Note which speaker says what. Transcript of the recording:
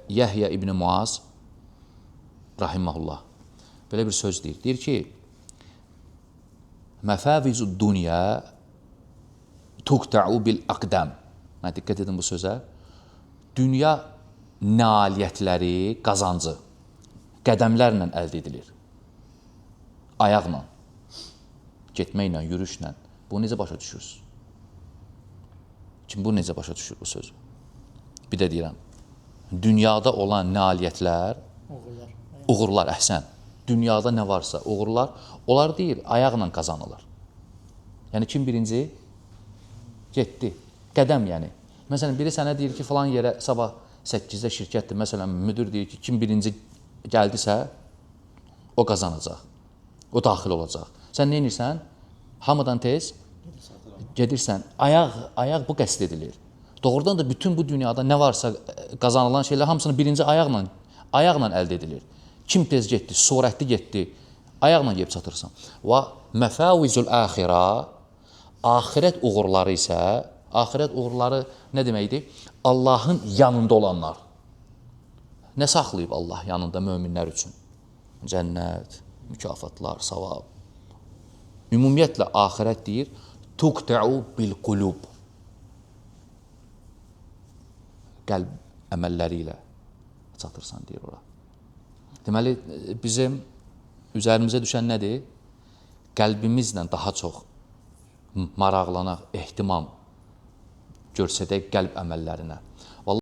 Speaker 1: Yəhya ibn Muaz rahiməhullah belə bir söz deyir. Deyir ki, məfəvizu dünya tuqta'u bil aqdam. Mən diqqət edin bu sözə. Dünya nailiyyətləri, qazancı qədəmlərlə əldə edilir. Ayaqla, getməklə, yürüşlə. Bunu necə başa düşürsünüz? Kim bu necə başa düşür bu sözü? Bir də deyirəm, dünyada olan nailiyyətlər, uğurlar, əhsən. Dünyada nə varsa, uğurlar, onlar deyil, ayaqla qazanılır. Yəni, kim birinci? Getdi. Qədəm, yəni. Məsələn, biri sənə deyir ki, falan yerə sabah 8-də şirkətdir. Məsələn, müdür deyir ki, kim birinci gəldisə, o qazanacaq. O daxil olacaq. Sən nə edirsən? Hamıdan tez gedirsən. Ayaq bu qəsd edilir. Doğrudan da bütün bu dünyada nə varsa qazanılan şeylər hamısını birinci ayaqla əldə edilir. Kim tez getdi, surətli getdi, ayaqla yeyib çatırsan. Və məfəvizul əxirə, axirət uğurları isə, axirət uğurları nə deməkdir? Allahın yanında olanlar. Nə saxlayıb Allah yanında möminlər üçün? Cənnət, mükafatlar, savab. Ümumiyyətlə, axirət deyir, tuqta'u bil qulub. Qəlb əməlləri ilə çatırsan, deyir ora. Deməli, bizim üzərimizə düşən nədir? Qəlbimizlə daha çox maraqlanaq, ehtimam görsədək qəlb əməllərinə.